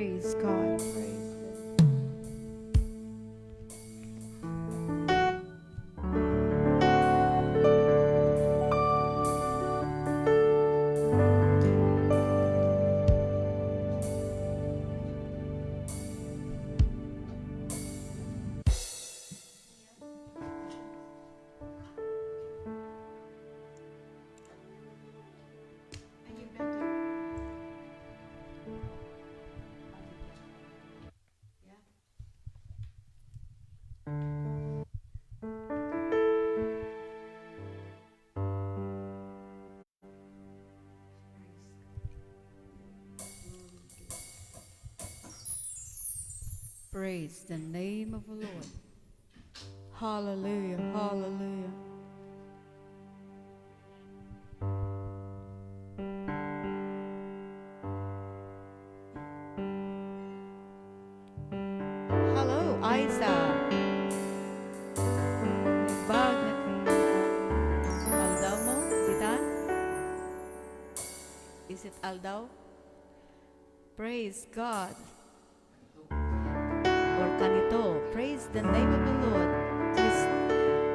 Praise God. Praise. Praise the name of the Lord. Hallelujah, hallelujah. Hello, Isa. Bag na Aldaw mo, tita? Is it Aldaw? Praise God. Or kanito. Praise the name of the Lord.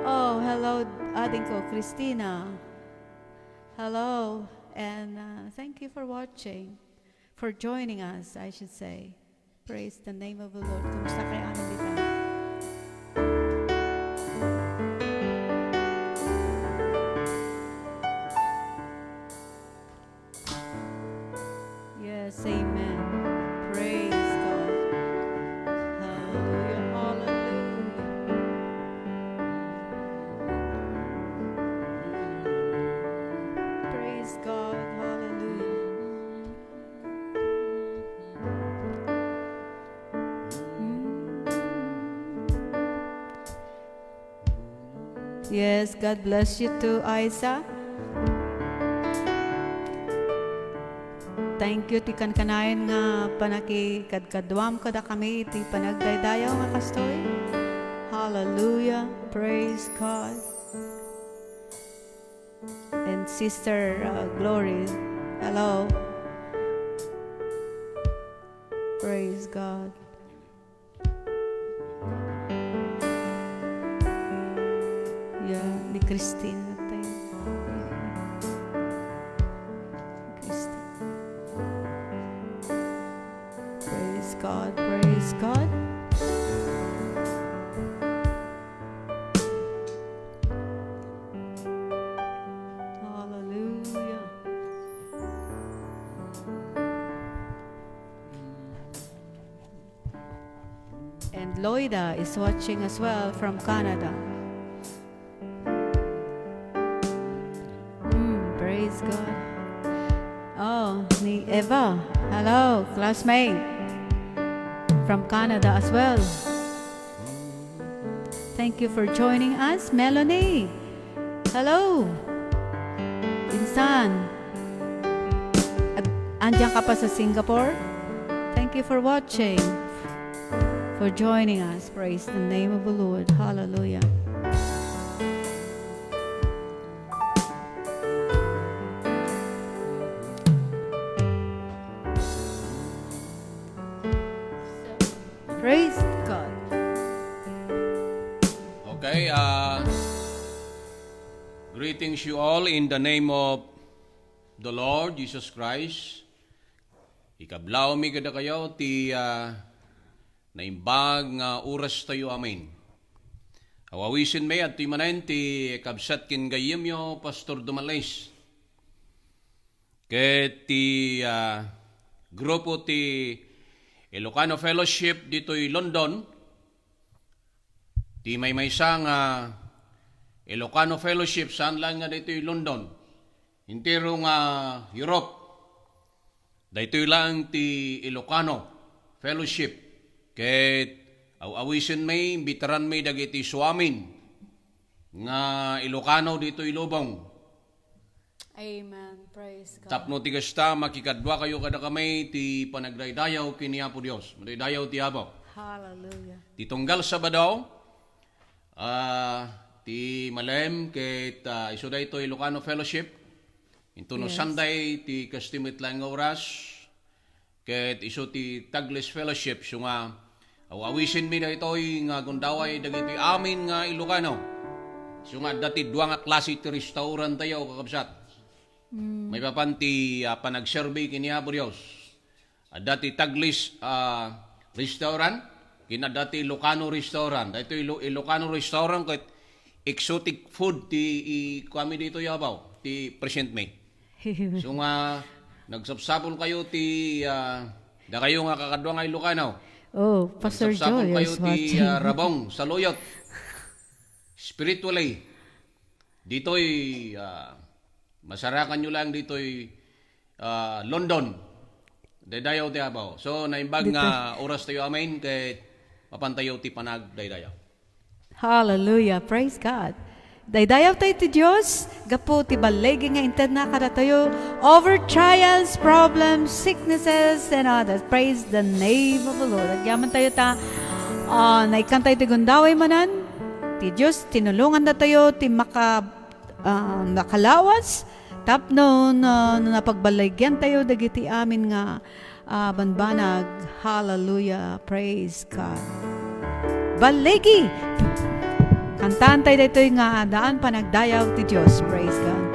Oh, hello, ating ko, Christina. Hello, and thank you for watching, for joining us, I should say. Praise the name of the Lord. Kumusta kayo amin dito? Yes, amen. Praise God. Hallelujah, hallelujah. Praise God, hallelujah. Yes, God bless you too, Isa. Thank you ti kankanayon nga panakikadkadwam kada kami iti panagdaydayaw nga kastoy. Hallelujah. Praise God. And Sister Glory. Hello. Praise God. Yeah, ni Christine. Praise God, praise God. Hallelujah. And Loida is watching as well from Canada. Praise God. Oh, ni Eva. Hello, classmate. From Canada as well. Thank you for joining us, Melanie. Hello. Insan. Andiyan ka pa sa Singapore? Thank you for watching, for joining us. Praise the name of the Lord. Hallelujah. Praise God. Okay, greetings you all in the name of the Lord Jesus Christ. Ikablaw mi kada kayo ti naimbag nga oras tayo amin. Awawisin may at ti manen ti kabsat kin gayem yo Pastor Dumales. Ket ti grupo ti Ilocano Fellowship dito'y London, ti may isang Ilocano Fellowship saan lang nga dito'y London, intero nga Europe, dito'y lang ti Ilocano Fellowship, ket awisin may, imbitaran may dagiti suamin, nga Ilocano dito'y Lubong. Amen. Praise God. Tapno ti kasta, makikadwa kayo kada kamay ti panagdaydayaw kini Apo Dios. Madaydayaw ti Apo. Hallelujah. Ti tunggal Sabado, ti malem ket iso daytoy Ilocano Fellowship. Into no Yes. Sunday ti kastimit lang nga oras. ket iso ti Taglis Fellowship so nga awisin mi da itoy nga gundaway dagiti amin nga Ilocano. So nga dati duwa nga klase ti restaurant tayo kakabsat. May papanti panag-survey kini Apo Dios. Dati Taglis restaurant, kina dati Ilocano restaurant. Ito Ilocano restaurant ket exotic food ti kami dito yabaw ti present me. So nga nagsapsapol kayo ti da kayo nga kakadwa nga Ilocano. Oh, Pastor Nagsapsapol Joel kayo is ti watching. Rabong Saluyot. Spiritually dito'y masarakan nyo lang dito'y London. Daydayaw ti abaw. So naimbag nga oras tayo amin kay mapantayo ti panag daydayaw. Hallelujah. Praise God. Daydayaw tayo ti Diyos, gapo ti balegi nga interna kada tayo over trials, problems, sicknesses, and others. Praise the name of the Lord. Agyaman tayo ta, naikan tayo ti gundaway manan, ti Diyos, tinulungan na tayo, ti nakalawas, tapno napagbaligyan tayo, dagiti amin nga banbanag. Hallelujah. Praise God. Balegi! Kantaan tayo dito nga daan panagdayaw ti Diyos. Praise God.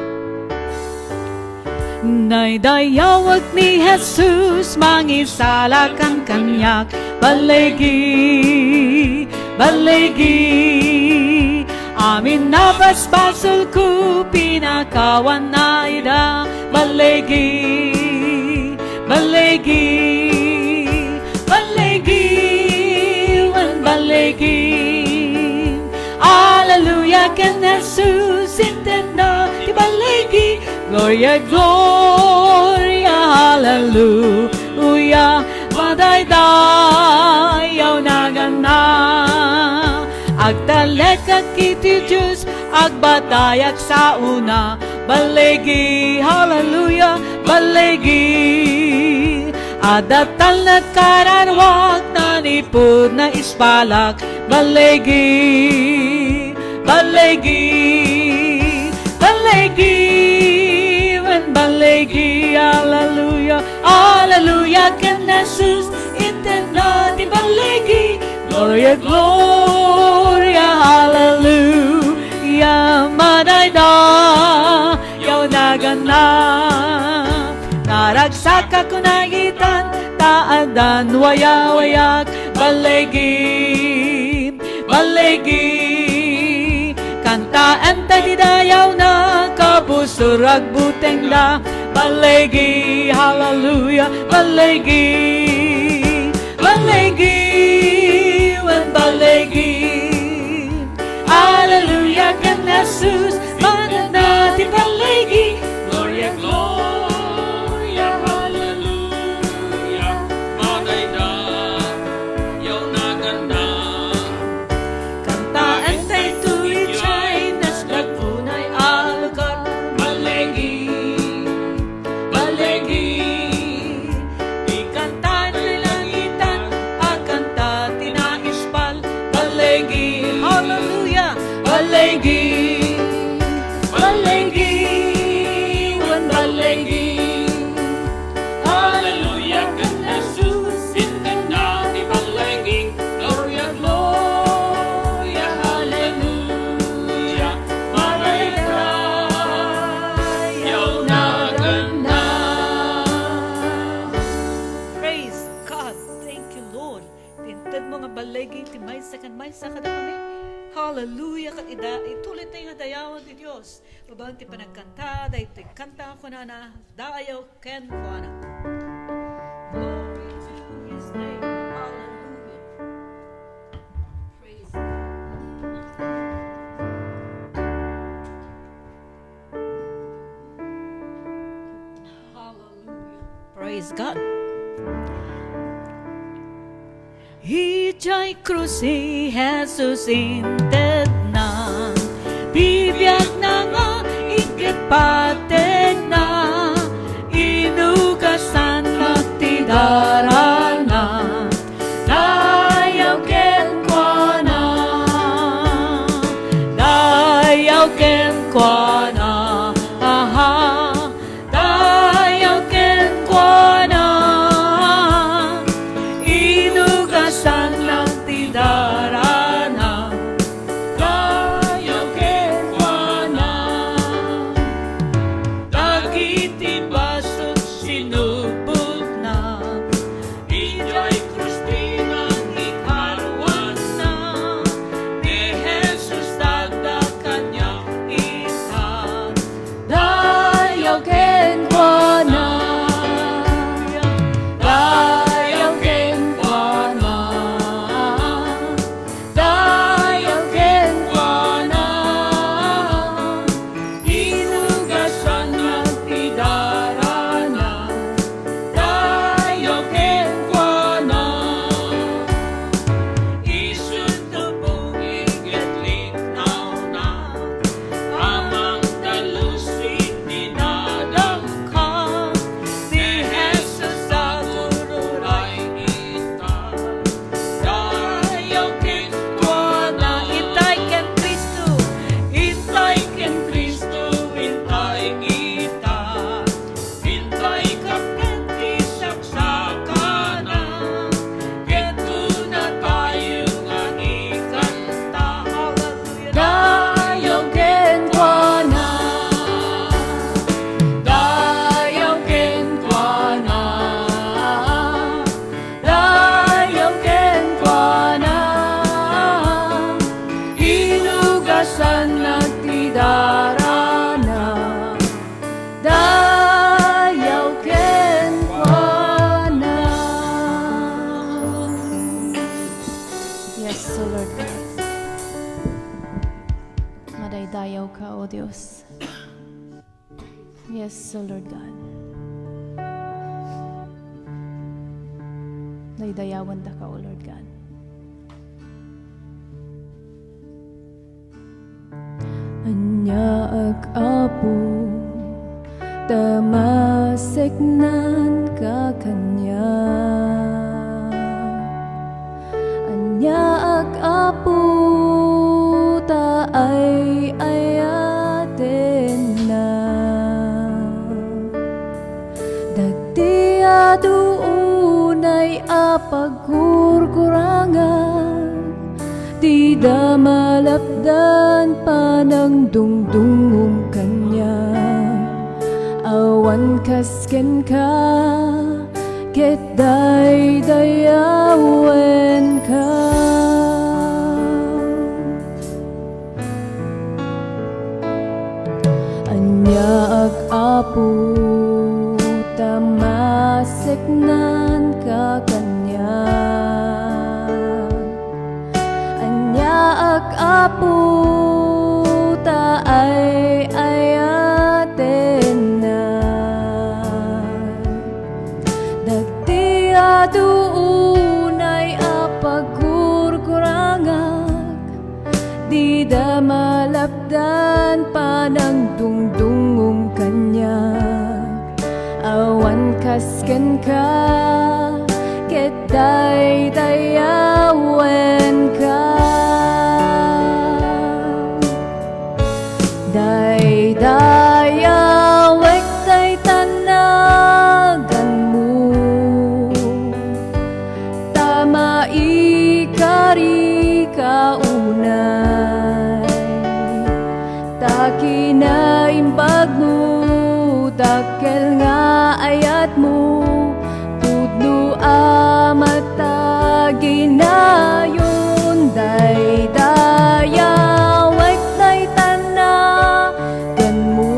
Naydayawag ni Jesus, mangisala kang kanyak. Balegi, balegi. Amin na basbasol ko, pinakawan na ida. Balegi, balegi, balegi, balegi. Hallelujah, ken Jesus intenda ti balegi. Gloria, gloria, hallelujah. Madaydayaw nagana. Agdalek kiti Diyos, agbatayak sa una. Balegi, hallelujah, balegi. Adatal na karanwag na nipod na ispalak. Balegi, balegi, balegi, when balegi, hallelujah, hallelujah, ken Jesus intenda ti balegi. Gloria, gloria, hallelujah, madaydayaw nagana. Naragsak ako nagitan, taadan, wayawayak, balegi, balegi. Kantaan tadidayaw na, kabusurag buteng na, balegi, hallelujah, balegi, balegi, when balegi, hallelujah, kan Jesus, mananati balegi, gloria, gloria, hallelujah, Madaydayaw nagana. kantaan tayo tuwichay, naslagpunay alukar, balegi, balegi. Ikanta nilangitan, akanta tinaispal, balegi, hallelujah, balegi, balegi, when balegi, hallelujah, kan Jesus intenda ti balegi, gloria, gloria, hallelujah, madaydayaw nagana. Praise God. Thank you, Lord. Tintad mo nga balegi, ti maysa kan maysa kada kami. Hallelujah. Ituloy tayo nga dayawan ti Diyos. Babang ti panagkanta, dahi ti kanta ko na dayaw ken ko na. Glory to His name. Hallelujah. Praise Hallelujah. Praise God. Ijay krusi Jesus inted na, bibiyag na nga ikipatid na, inugasan magtidarana, dayaw ken kwa na, dayaw ken kwa na, aha, dayaw ken kwa na, iti basot sinubog na. Ijay Kristina ikarwan na, ni Jesus dagda kanya ita. Dayaw ken kuana, dayaw ken kuana, dayaw ken kuana. Inugasan ng tidarana, dayaw ken kuana. Isut tubong igetlik na, amang kalusi dinadang ka. Ni Jesus agururay ita, dayaw ken kuana. Itay ken Kristo, itay ken Kristo, intay ita. Intay ka ken isaksakana, keto na tayo nga ikanta. dayaw ken kuana, dayaw ken kuana, dayaw ken kuana. Inugasan nagtidarana, dayaw ken kuana. Yes, so Lord God. Madaydayaw ka, O Diyos. Yes, so Lord God. Daydayawan da ka, O Lord God. Anya ag-apo, tamaseknan ka kanya. Anya ag-apo, taay ayaten na. Dagdi aduunay apagkurkurangan, di da malapdan panang dungdungong kanya. Awan kasken ka, ket daydayawen ka. Anya ag-apo, tamaseknan ka kanya. Anya ag-apo, taay ayaten na. Dagdi aduunay apagkurkurangag, di da malapdan panang dungdungong kanya. Awan kasken ka, ket daydayawen ka. Daydayawek tay tanagan mo, tama ikari kaunay. Takinaimbag mo, dakkel nga ayat mo, tudlo amataginayon. Daydayawek tay tanagan mo,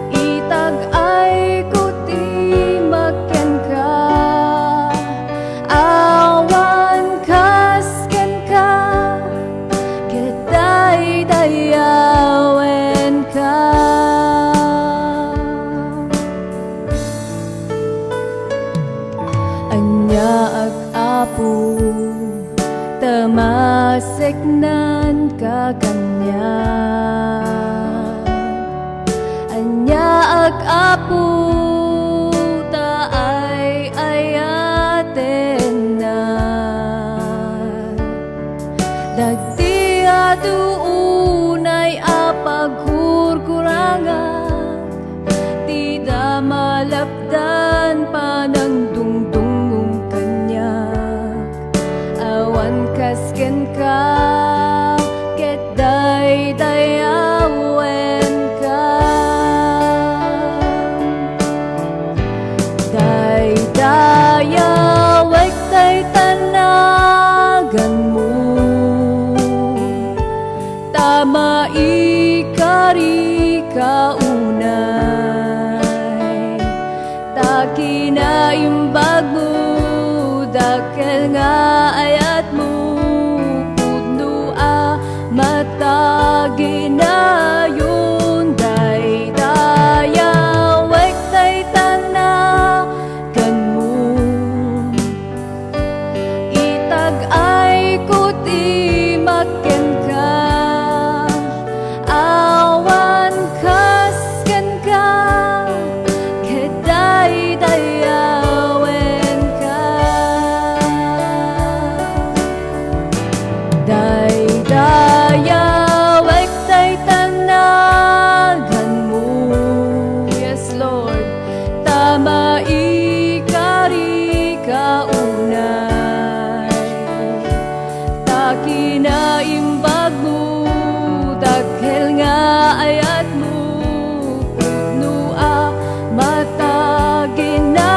itag-ay kuti maken ka. Awan kasken ka, ket daydayawen ka. Anya ag-apo, tamaseknan ka kanya. Anya ag-apo, taay ayaten na. Dagdi aduunay apagkurkurangan, di da malapdan panang dungdungong kanya. Awan kasken ka, ket daydayawen ka. kinaimbag mo, dakkel nga ayat mo, pudno matagi na yun, daydaya, wek tay tanagan mo. Itag ay kuti makken ka, awan kasken ka, keday dayawen ka. Daydaya wek tay tanagan mo, yes Lord, tama ikari kaunay, takinaimbag mo, dakkel nga ayat mo, pudno matagi na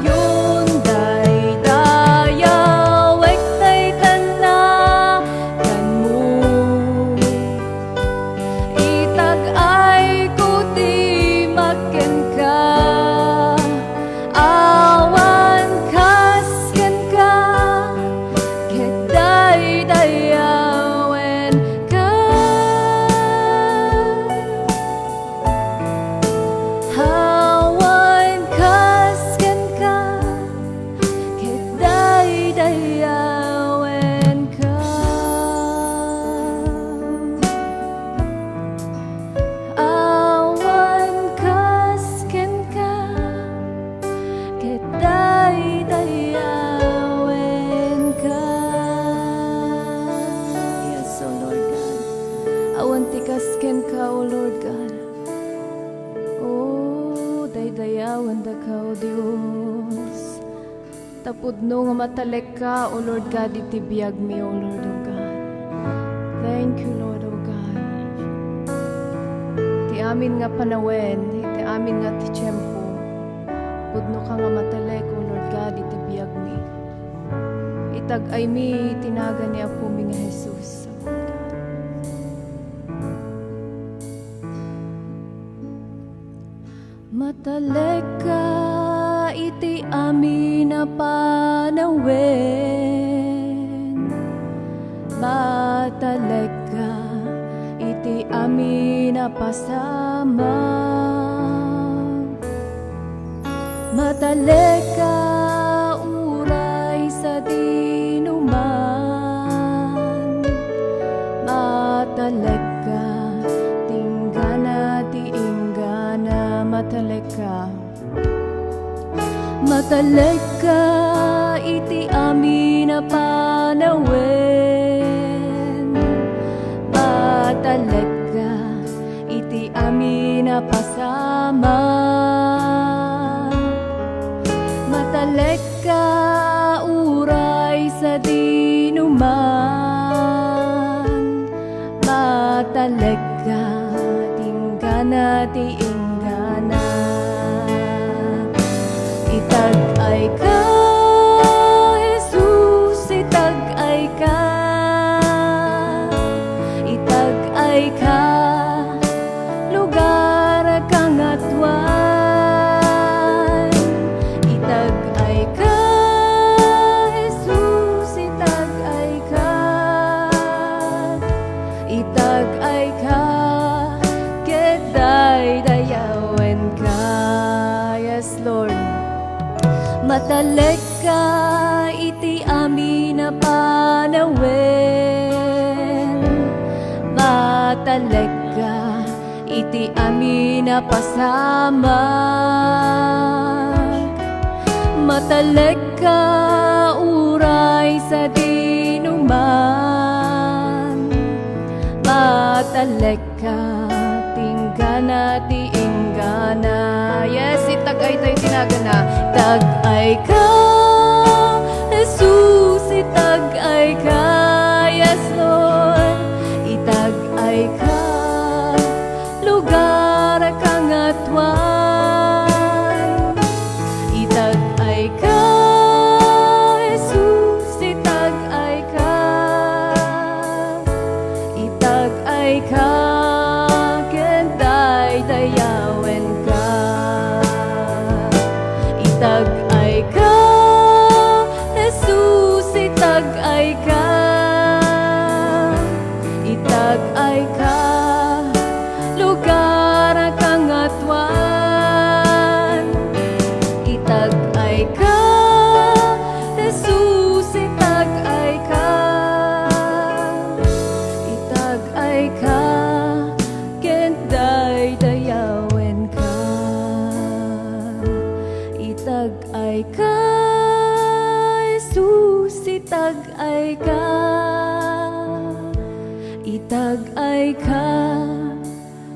yun, daydaya wek tay tanagan mo. Itag ay kuti makken ka, awan kasken ka, keday dayawen ka. Awan kasken ka, keday dayawen ka. Awan kasken ka, keday dayawen ka. Yes, O Lord God. Awan ti kasken ka, O Lord God. Oh, daydayawan da ka, O Dios. Tapudno nga matalek ka, O Lord God, iti biyag mi, O Lord, O God. Thank you, Lord, O God. Ti amin nga panawen, iti amin nga ti tiyempo. Pudno ka nga matalek, O Lord God, iti biyag mi. Itag ay mi, tinaga ni Apo mi nga Jesus. Matalek ka, iti amin na panawen. Matalek ka, iti amin na pasama. Matalek ka, uray sa dinuman. Matalek ka, tinggana ti inggana. Matalek ka, matalek ka, iti amin na panawen. Matalek ka, iti amin na pasama. Matalek ka, uray sa dinuman. Matalek ka, tinggana ti inggana. Itag ay ka, Jesus, itag ay ka. Itag ay ka, lugar kang atwan. Itag ay ka, Jesus, itag ay ka. Itag ay ka, keday dayawen ka. Yes, Lord. Matalek ka, iti amin na panawen. Matalek ka, iti amin na pasama. Matalek ka, uray sa dinuman. Matalek ka, tinggana ti inggana. Yes, itagay tayo tinagana. Itagay ka, Jesus, itagay ka. Yes, Lord, itagay ka, lugar kang atwan. Itagay ka, Jesus, itagay ka. Itagay ka, keday dayawen ka. Itag-ay ka,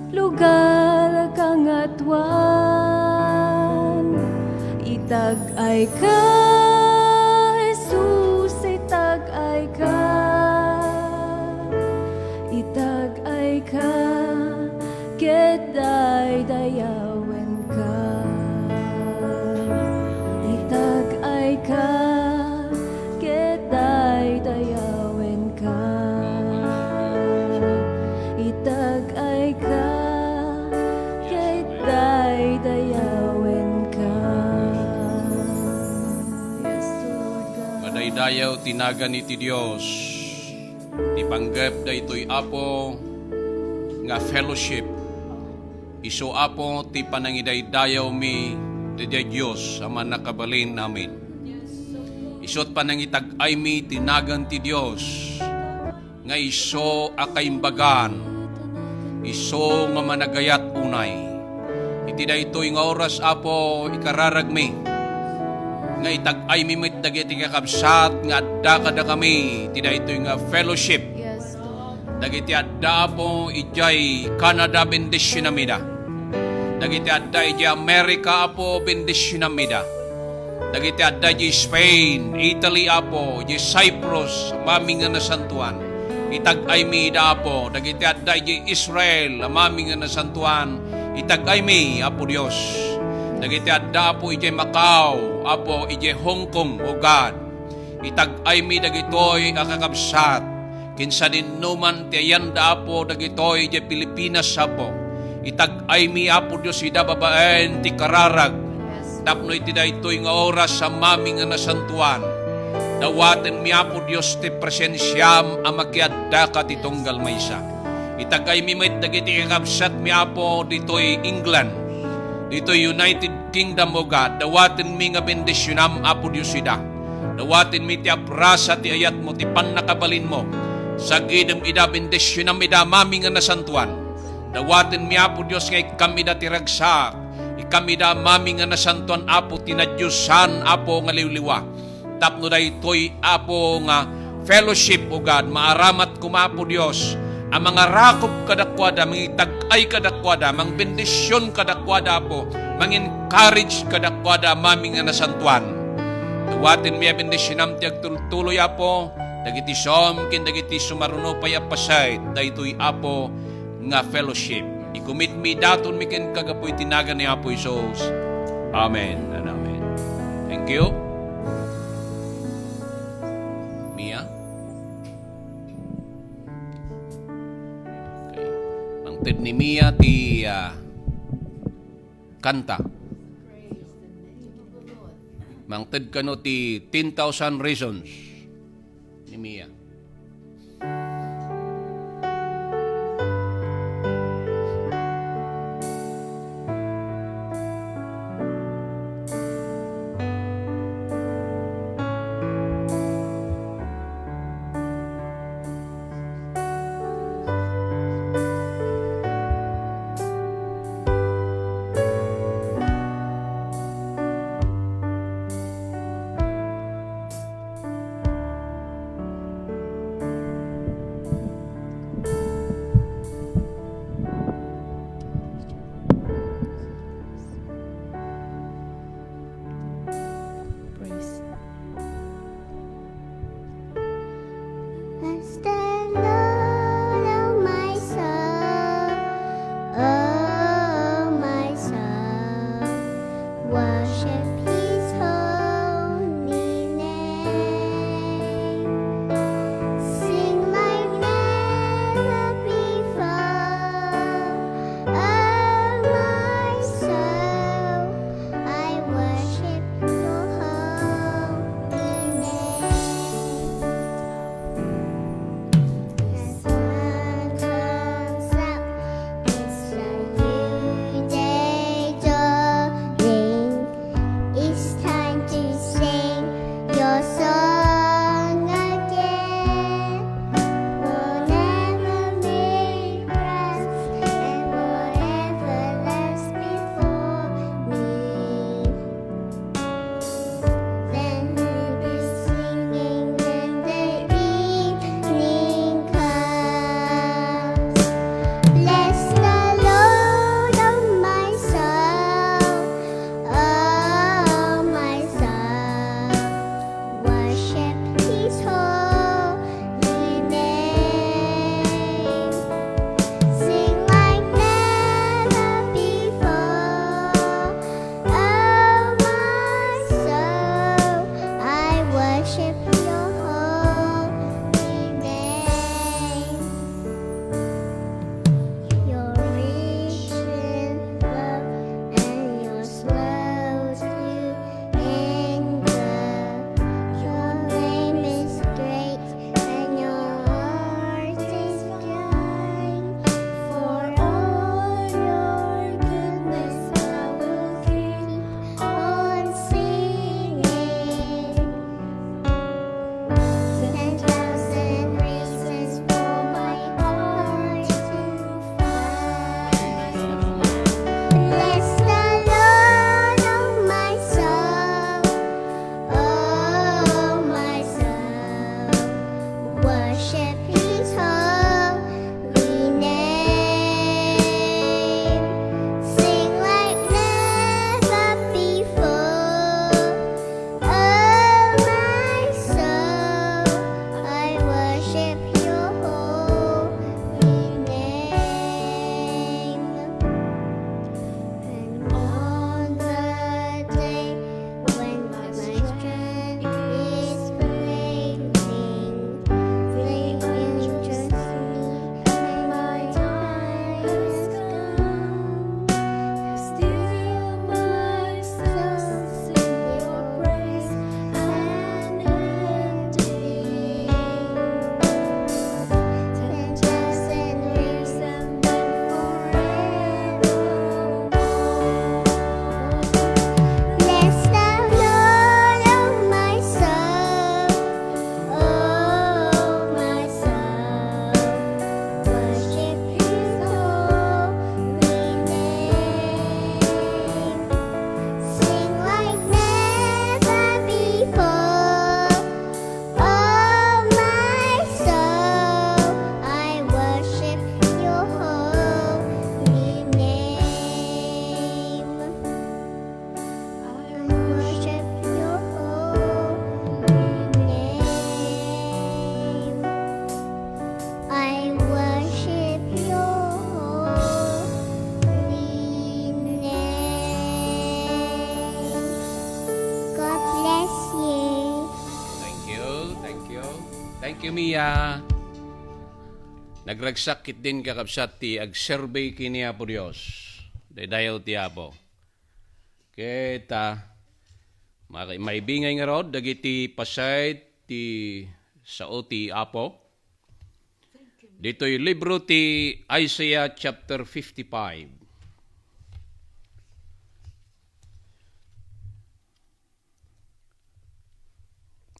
lugar kangatwan. Itag-ay ka, Jesus, itag-ay ka. Itag-ay ka, keday dayawen ka. Itag-ay ka, keday dayawen ka. Itag-ay ka, keday dayawen ka. Yes, Lord God. Madaydayaw tinaga ni ti Dios. Tipanggap da ito'y apo nga fellowship. Iso apo ti panangidaydayaw mi ti Diyos sa man nakabalin namin. Isot panangitag-ay mi tinagan ti Dios nga iso akaimbagan, iso nga managayat unay. Iti da ito'y nga oras apo ikararag mi nga itag-ay mi met dagiti kakabsat nga adda kada kami. Iti da ito'y nga fellowship. Yes, Lord. Dagiti adda po ijay Canada bendisyon amida. Dagiti adda ijay Amerika apo bendisyon amida. Dagiti adda ijay Spain, Italy apo, ijay Cyprus, mami nga nasantuan. Itag-ay mi da apo. Dagiti adda ijay Israel, mami nga nasantuan. Itag-ay mi apo Dios. Dagiti adda apo ijay Macau, apo ijay Hong Kong, o God. Itag-ay mi dagitoy akakabsat. Kinsa din numan ti ayanda apo dagitoy ijay Pilipinas apo. Itag-ay mi apo Dios ida babaen ti kararag. Tapno iti daytoy nga oras sa mami nga nasantuan. Dawaten mi apo Dios ti presensyam amakiadda ka ti tunggal maysa. Itag-ay mi met dagiti kakabsat mi apo ditoy England. Ditoy United Kingdom o God. Dawaten mi nga bendisyonam apo Dios ida. Dawaten mi ti aprasa ti ayat mo ti pannakabalin mo. Sagidem ida bendisyonam ida mami nga nasantuan. Dawaten mi apo Dios nga ikam ida ti ragsak. Ikam ida mami nga nasantuan apo tinadyosan apo nga liwliwa. Tapno daytoy apo nga fellowship o God. Maaramat kumapo Dios. Ang mga rakop kadakwada, mga itag-ay kadakwada, mga bendisyon kadakwada po, mga encourage kadakwada, mami nga nasantuan. Dawatin miya bendisyonam ti agtuloy apo, dagiti som, kin dagiti sumaruno payapasay, daytoy apo nga fellowship. Ikumit mi daton mi ken kagapoy tinagan ni Apo Isos. Amen and amen. Thank you. Mia? Mangted ni Mia ti kanta. Mangted kano ti 10,000 Reasons ni Mia. kimiya nagragsakit din kakabsat ti ag-survey kiniya po Diyos. Dayaw ti Apo. Kita maibingay nga rod dagiti pasayt ti sao ti Apo. Dito'y libro ti Isaiah chapter 55.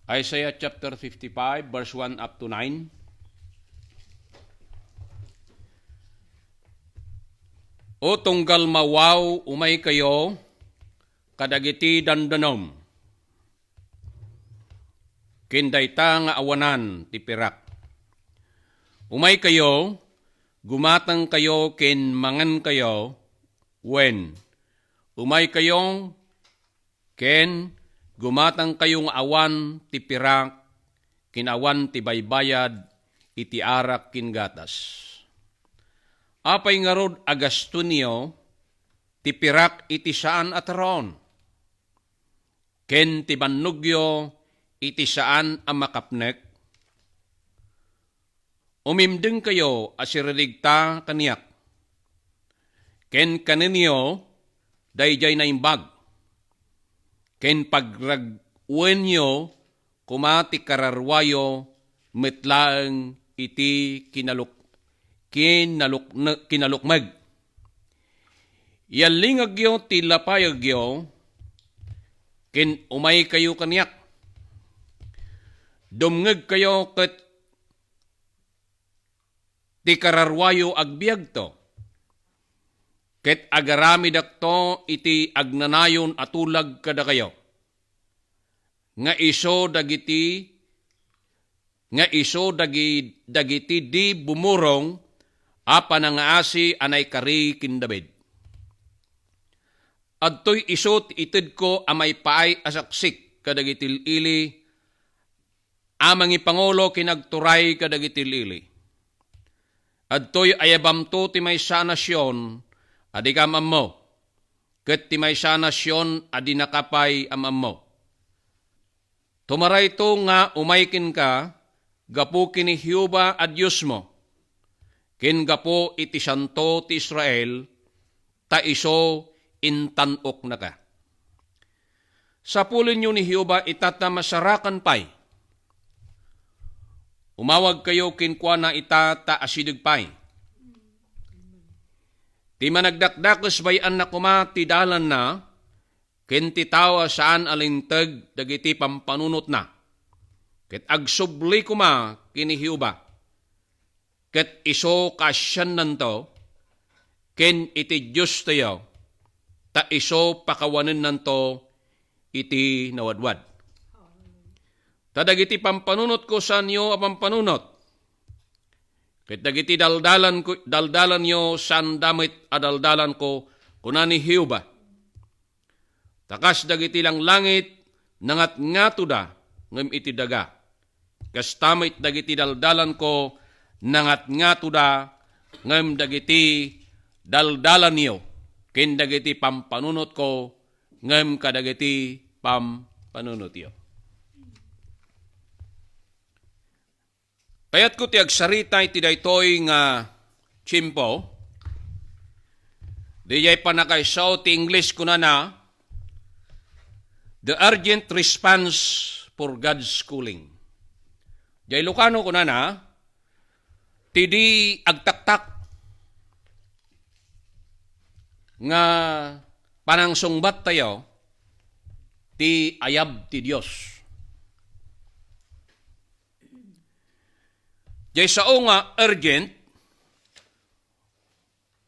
Isaiah chapter 55, verse 1 up to 9. O tunggal mawaw umay kayo, kadagiti dandanom. Kindayta nga awanan ti pirak. Umay kayo, gumatang kayo kin mangan kayo, when umay kayong ken gumatang kayong awan ti pirak, kinawan ti baybayad, iti arak kin gatas. Apay nga rod agastunyo, ti pirak iti saan at ron. Ken ti bannugyo, iti saan ang makapnek. Umimdeng kayo asiridigta kaniyak. Ken kaninyo, dayjay na imbag. Ken pagragwen nyo, kumati kararwayo, metlaeng iti kinalukmag. Yalingagyo ti lapayagyo, ken umay kayo kaniyak. Dumngeg kayo ket ti kararwayo agbiag to. Ket agarami dakto iti agnanayon atulag kada kayo. Nga iso dagiti di bumurong apa nga asi anay kari kin David. Adtoy iso ited ko amay paay asaksik kadagiti ili amang ipangulo kinagturay kadagiti ili. Adtoy ayabamto ti maysa nasyon adi ka amammo, ket ti maysa nasyon adi nakapay amammo. Tumaray to nga umaykin ka, gapo kini Hiuba a Diyos mo, ken gapo iti santo ti Israel, ta iso intanok na ka. Sa pulin nyo ni Hiuba itata masarakan pay. Umawag kayo kinkwa na itata asidig pay. Ti managdakdakos bayan na kuma ti dalan na, ken ti tawa saan alinteg dagiti pampanunot na. Ket agsubli kuma kini Hiuba. Ket iso kasyan nanto, ken iti Diyos tayo, ta iso pakawanen nanto iti nawadwad. Ta dagiti pampanunot ko sa inyo a pampanunot. Ket dagiti daldalan nyo san damit a daldalan ko kunani Hiuba. Takas dagiti lang langit nangat ngato da ngem iti daga. Kas tamit dagiti daldalan ko nangat ngato da ngem dagiti daldalan nyo ken dagiti pampanunot ko ngem kadagiti pampanunot yo. Kayat ko ti agsarita iti daytoy nga chimpo, dijay panakaisaw ti English kuna na, the urgent response for God's schooling. Dijay Ilocano kuna na, ti di agtaktak nga panangsungbat tayo, ti ayab ti Diyos. Jay sao nga urgent,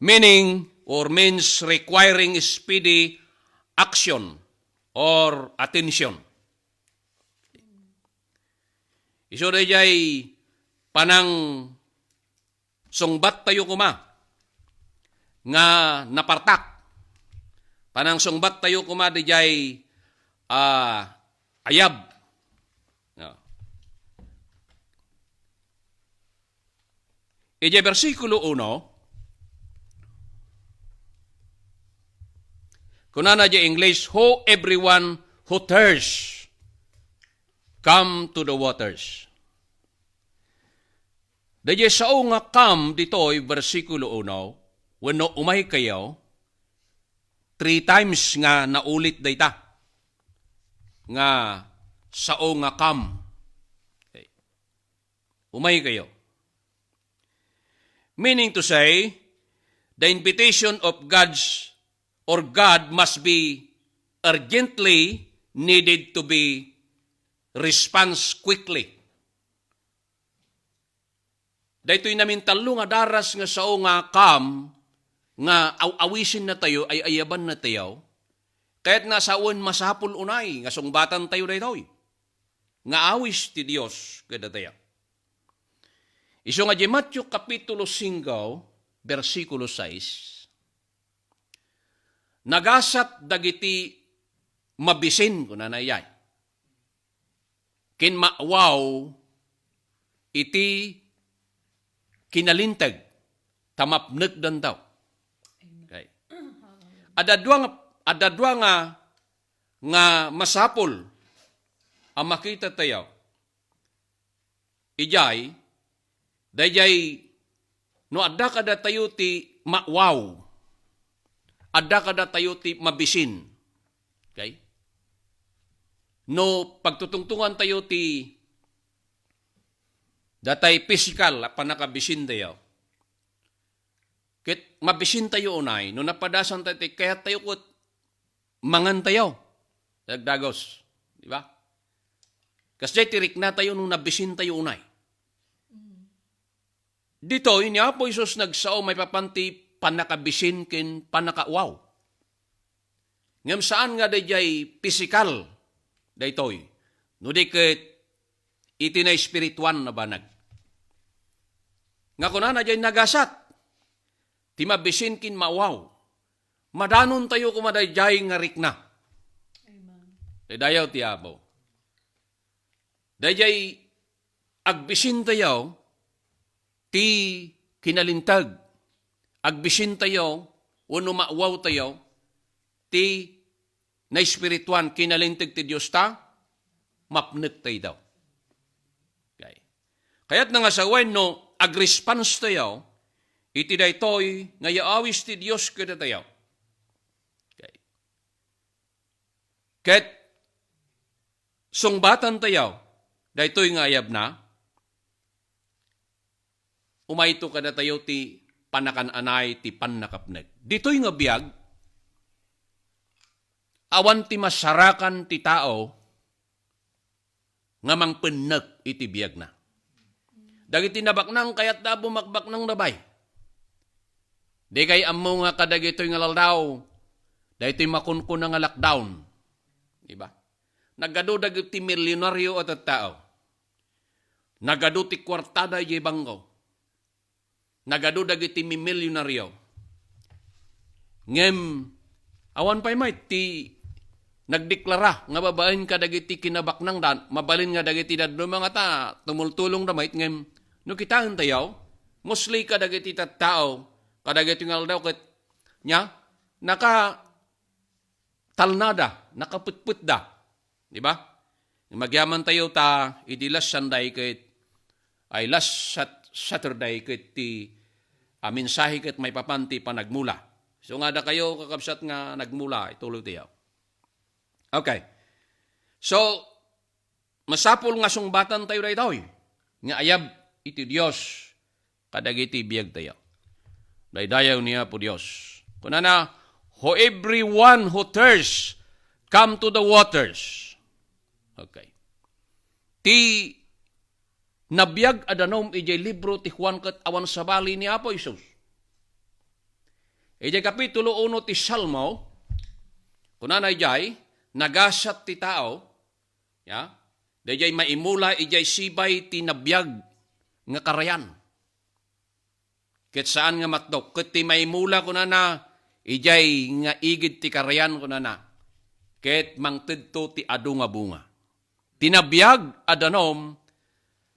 meaning or means requiring speedy action or attention. Iso da jay panang sungbat tayo kuma nga napartak. Panang sungbat tayo kuma di jay ayab. Ije versikulo 1, kunana di English, ho everyone who thirsts, come to the waters. Dahil sao nga kam dito'y versikulo 1, wano umay kayo, 3 times nga naulit dayta. Nga sao nga kam. Okay. Umay kayo. Meaning to say, the invitation of God must be urgently needed to be response quickly. Daytoy namin talo nga daras nga sao nga kam, nga awisin na tayo, ay ayaban na tayo, kaya't nga saon masapul unay, nga sungbatan tayo daytoy. Nga awis ti Dios kada tayo. Iso nga di Matthew Kapitulo 5, versikulo 6, nagasat dagiti mabisin ko na nayay. Kinmaawaw iti kinalintag, tamapnag dan daw. Okay. Adadwa nga masapol ang makita tayo. Ijay, dayjay, no adda kada tayo ti maawaw, adda kada tayo ti mabisin. Okay? No pagtutungtungan tayo ti datay physical panakabisin tayo. Kit mabisin tayo unay, no napadasan tayo, kaya tayo kot mangan tayo. Dagdagos. Di ba? Kasi tirik na tayo nung nabisin tayo unay. Dito, inya po Isus nagsao may papanti panakabisin kin panakauaw. Ngam saan nga dayjay physical daytoy. No di ket iti na spirituan na banag. Nga kuna na dyan nagasat, ti mabisin kin maawaw, madanon tayo kumadayjay nga rikna. Dayaw ti abaw. Dayjay agbisin tayo, ti kinalintag. Agbisin tayo, uno maawaw tayo, ti na spirituan kinalintag ti Diyos ta, mapnet tayo daw. Okay. Kaya't nga sa no, ag-response tayo, iti daytoy nga yaawis ti Dios kada tayo. Okay. Ket sungbatan tayo, daytoy nga ayab na, umayto kada tayo ti panakananay ti pannakapneg. Ditoy nga biyag, awan ti masarakan ti tao, nga mangpeneg iti biyag na. Dagiti nabaknang kayat na bumakbak ng nabay. Di kay amo nga kadagitoy nga laldaw, dahito'y makunkun nga lockdown. Diba? Nagado dagiti milyonaryo at tao. Nagado ti kwartada y bangko. Nagado dagiti milyonaryo. Ngem, awan pa'y may ti nagdeklara nga babaen ka dagiti kinabaknang dan, mabalin nga dagiti dadno mga ta, tumultulong damait ngem, no kitaan tayo, mostly ka dagiti tattao, kadagiti nga daw ket nya, naka talnada, nakaputput da. Di ba? Magyaman tayo ta, idilas Sunday ket, ay last Saturday ket ti mensahe ket may papanti pa nagmula. So nga da kayo kakabsat nga nagmula, ituloy tayo. Okay. So, masapul nga sungbatan tayo daytoy. Nga ayab iti Dios kadagiti biyag tayo. Daydayaw niya po Dios. Kunana, ho everyone who thirsts, come to the waters. Okay. Ti nabiyag adanom ijay libro ti Juan ket awan sa bali ni Apo Isus. Ijay kapitulo 1 ti Salmo, kunana ijay, nagasat ti tao, ya, dayjay maimula, ijay sibay ti nabiyag nga karayan. Ket saan nga matdok, ket ti maimula kunana, ijay nga igid ti karayan kunana, ket mangtedto ti adu nga bunga. Tinabiyag adanom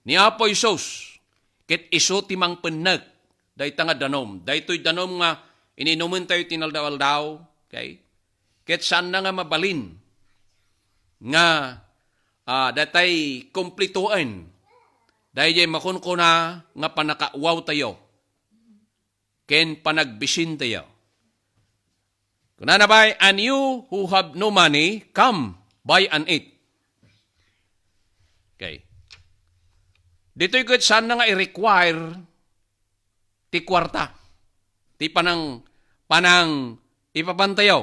ni Apo Isus, ket iso ti mangpeneg, dayta nga danom. Daytoy danom nga ininumen tayo tinaldaw-aldaw, okay? Ket saan na nga mabalin, nga datay kumplituan, Dahil jay makunkuna nga panakauwaw tayo. Ken panagbisin tayo. Kuna na ba, and you who have no money, come, buy and eat. Okay. Dito'y good saan na nga i-require ti kwarta. Ti panang ipapantayaw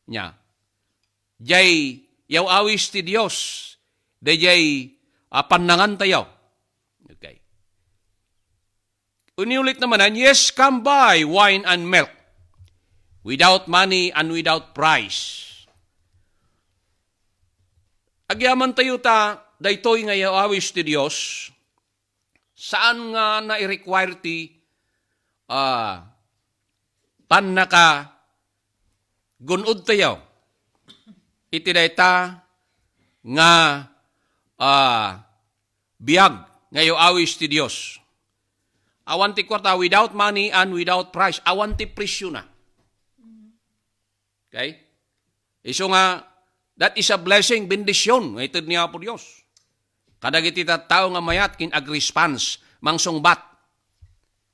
niya. Jay yaw awis ti Diyos. De jay panangan tayo. Okay. Uniulit naman, yes, come buy wine and milk. Without money and without price. Agyaman tayo ta, daytoy nga awis ti Diyos, saan nga na-require ti panaka gunod tayo. Iti dayta nga biyag nga awis ti Diyos. Awan ti kwarta without money and without price. Awan ti presyo na. Okay? Iso nga, that is a blessing, bendisyon, nga itid niya po Diyos. Kadagiti tao nga mayat, kin agresponse, mang sungbat.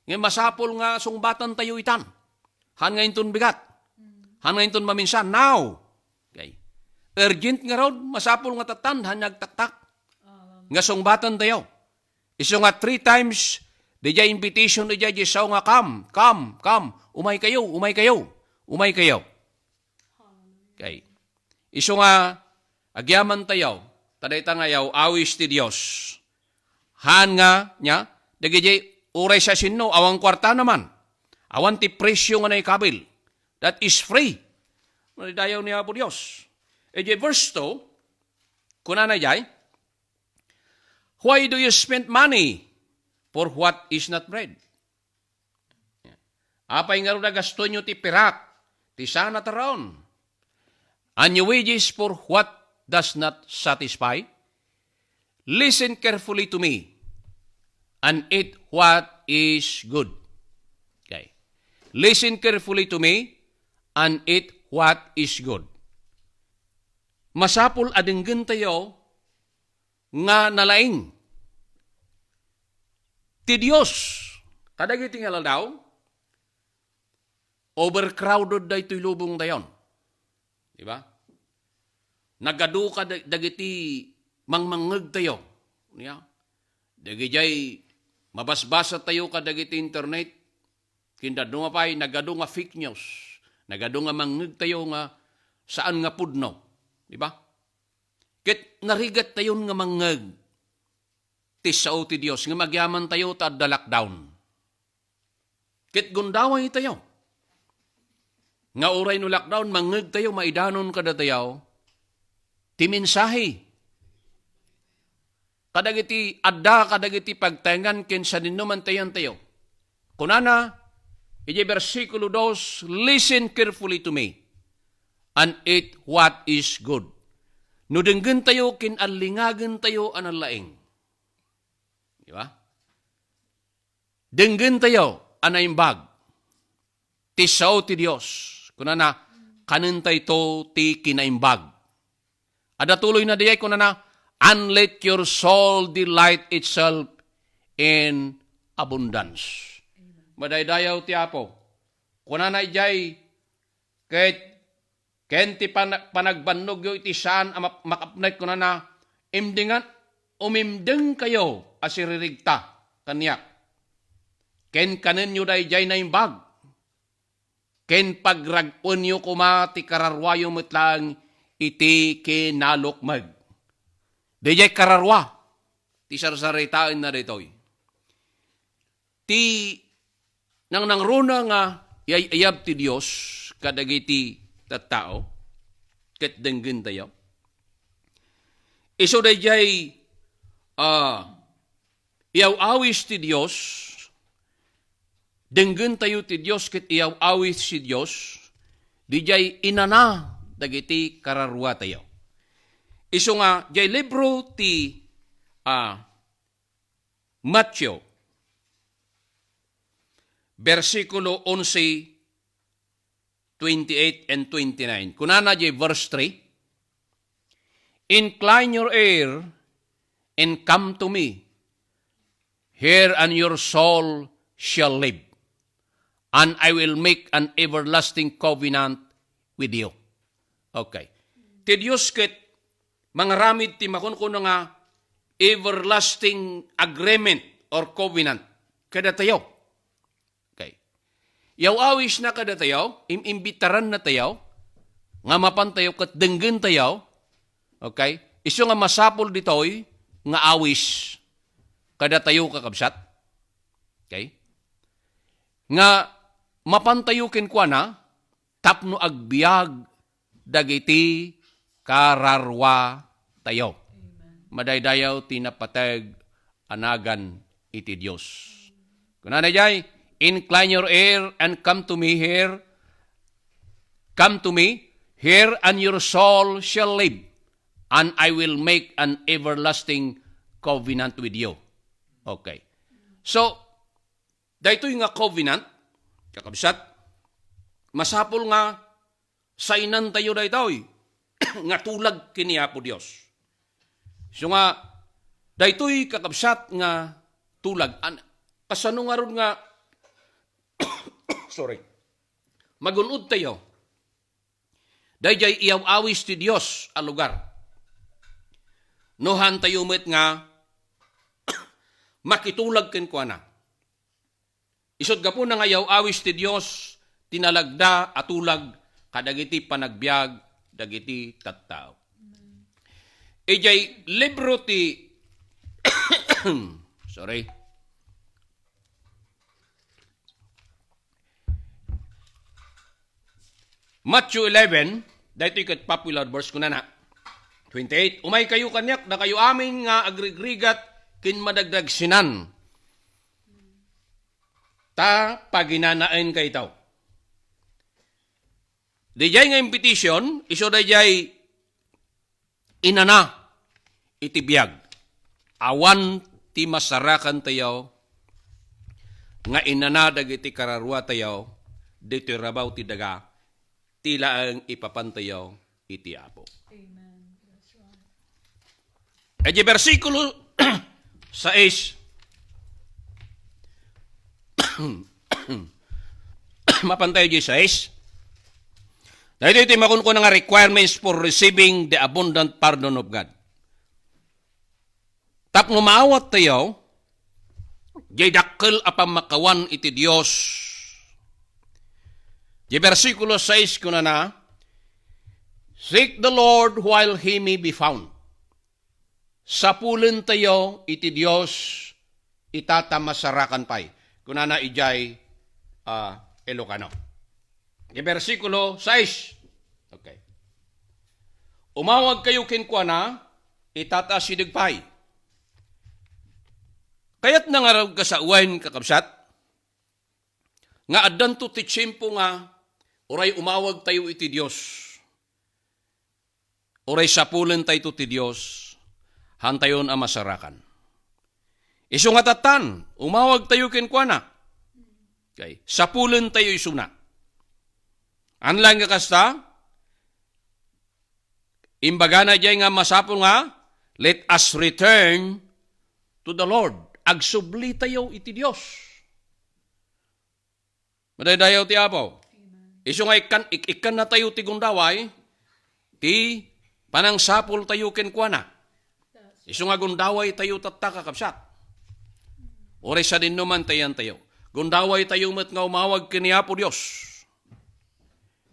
Ngayon masapol nga sungbatan tayo itan. Han nga inton bigat. Han nga inton maminsan, now. Okay. Urgent nga raw, masapol nga tatan, han nagtaktak. Nga sungbatan tayo. Iso nga 3 times, di jay invitation, di jay jisaw nga, come, umay kayo. Okay. Iso nga, agyaman tayo, tadayta nga yaw, awis ti Diyos. Han nga, niya, dagijay, uray sa sinno, awang kwarta naman. Awan ti presyo nga na ikabil. That is free. Malidayaw niya po Diyos. E jay verse 2, kuna na jay, why do you spend money for what is not bread? Apay nga rin na gasto nyo ti pirak, ti sana taron. And your wages for what does not satisfy? Listen carefully to me and eat what is good. Okay. Listen carefully to me and eat what is good. Masapul adenggen tayo nga nalaing. Ti Diyos, kadagiti nga daw, overcrowded da ito'y lubong dayon. Diba? Nagadu ka dagiti mangmangeg tayo. Yeah. Dagijay mabasbasa tayo ka dagiti internet. Kindado nga pa'y nagadu nga fake news. Nagadu nga mangeg tayo nga saan nga pudno. Diba? Kit narigat tayo nga mangeg. Tisao ti Diyos. Nga magyaman tayo ta the lockdown. Kit gundaway tayo. Nga uray no lockdown, mangeg tayo, maidanon kada tayo, ti mensahe. Kadagiti adda, kadagiti pagtengan, ken sa ninuman tayan tayo. Kunana, iti versikulo 2, listen carefully to me, and eat what is good. No denggen tayo, kin alingagen tayo analaing. Di ba? Denggen tayo, anaimbag. Tisaw ti Diyos. Kuna na, kanintay to ti kinaimbag. Ada tuloy na diyay, kuna na, and let your soul delight itself in abundance. Madaydayaw ti Apo. Kuna na diyay, ken ti panagbannog yo iti saan, makapnay kuna na, umimdeng kayo asiririgta kanyak. Ken kanin nyo dayjay na imbag. Ken pagragpon nyo kuma ti kararwayo metlang iti kinalukmag. Diyay kararwa, ti sarsaritain na ditoy. Ti nang runa nga iyab ti Diyos kadagiti tattao, ket denggen tayo. Iso diyay iyaw-awis ti Diyos, denggen tayo ti Diyos ket iyaw-awis si Diyos, dijay inana dagiti kararwa tayo. Iso nga, jay libro ti Matthew, versikulo 11, 28 and 29. Kunana jay verse 3, incline your ear and come to me. here and your soul shall live, and I will make an everlasting covenant with you. Okay. Ti Diyos ket mangaramid ti makunkuno nga everlasting agreement or covenant kada tayo. Okay. Yaw awis na kada tayo, imbitaran na tayo, nga mapantayo kat denggen tayo. Okay? Iso nga masapol ditoy nga awis kada tayo kakabsat. Okay? Nga mapantayo ken kuana tapno agbiag dagiti kararwa tayo. Madaydayaw tinapatag anagan iti Dios. Kunana jay, incline your ear and come to me here. Come to me, here and your soul shall live, and I will make an everlasting covenant with you. Okay. So, daytoy nga covenant, kakabsat, masapol nga sainan tayo daytoy, nga tulag kini Apo Dios. So nga, daytoy kakabsat nga tulag, kasano nga ron nga, sorry, magulod tayo, dayjay iyaw awis ti Dios a lugar. Nohan tayo met nga, makitulag ken kuana. Isod ka po na ngayaw awis ti Dios, tinalagda atulag, kadagiti panagbiag, dagiti tattao. Ijay libro ti sorry. Matthew 11, dahito ikat popular verse ko na 28, umay kayo kanyak, na kayo amin nga agrigrigat, kin madagdag sinan. Ta paginanain kay tao. Dijay nga impetisyon, iso dijay inana itibiyag. Awan ti masarakan tayo, nga inana dagiti kararwa tayo, dito rabaw ti daga, tila ang ipapantayaw iti Apo. Amen. That's right. E di versikulo 6, mapantay di 6, dahil ito makunkuno nga requirements for receiving the abundant pardon of God. Tap ngumawat tayo, jay dakkel apamakawan iti Dios. Di versikulo 6 kuna na, seek the Lord while He may be found. Sapulin tayo iti Dios, itatamasarakan pay. Kuna na ijay Ilocano. Di versikulo 6. Okay. Umawag kayo kinkwana, itataasidig pay. Kaya't nangarag ka sa uwain kakabsat, nga addanto ti tiyempo nga, oray umawag tayo iti Dios. Oray sapulen tayo ti Dios, hantayon ang masarakan. Isu nga tatan, umawag tayo kinkwana. Okay. Sapulen tayo isuna. Anlang nga kasta, imbaga na dyan nga masapul nga, let us return to the Lord. Agsubli tayo iti Dios. Madaydayaw ti Apo. Isu nga ikan na tayo ti gundaway, ti panang sapul tayo kenkwana. Isu nga gundaway tayo tatta kakabsat. Ore sa din naman tayan tayo. Gundaway tayo met nga umawag kini Apo Dios.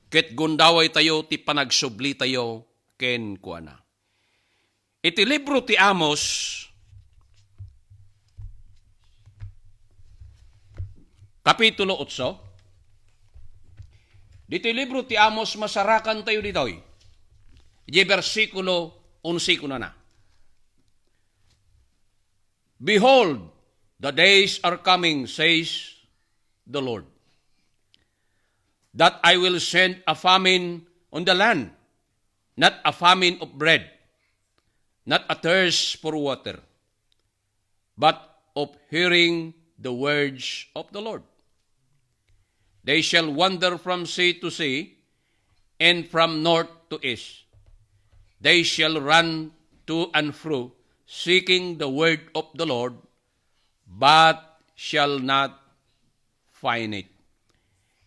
Ket gundaway tayo ti panagsubli tayo kenkwana. Iti libro ti Amos, Kapitulo 8. Dito libro ti Amos, masarakan tayo ditoy. Di versikulo 11 ko na. Behold, the days are coming, says the Lord, that I will send a famine on the land, not a famine of bread, not a thirst for water, but of hearing the words of the Lord. They shall wander from sea to sea, and from north to east. They shall run to and fro, seeking the word of the Lord, but shall not find it.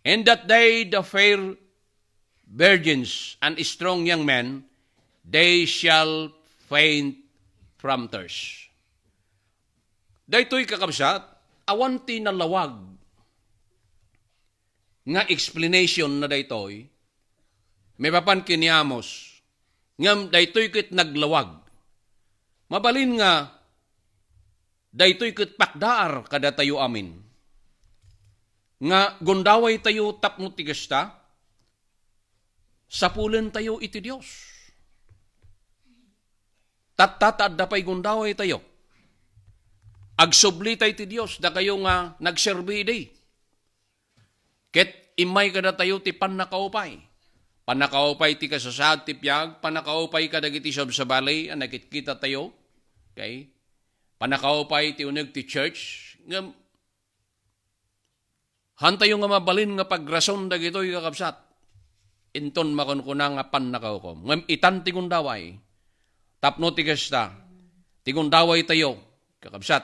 In that day the fair virgins and strong young men, they shall faint from thirst. Daytoy kakabsat, awanti na lawag nga explanation na daytoy, may papan kiniamos, ngam daytoy kit naglawag. Mabalin nga, daytoy kit pakdaar kada tayo amin. Nga gundaway tayo tapno tigasta, sapulen tayo iti Diyos. Tatataad da pa'y gundaway tayo. Agsubli tayo ti Diyos, da kayo nga nagserbi day. Ket imay kada tayo ti panakaupay. Panakaupay ti kasasad ti piyag, panakaupay kada giti sa balay, nakikita tayo. Okay? Panakaupay ti uneg ti church. Hantayo nga mabalin nga pagrason da gito'y kakabsat. Inton makunkuna nga panakaukom. Ngam itan ti gundaway. Tapno ti kasta. Ti gundaway tayo. Kakabsat.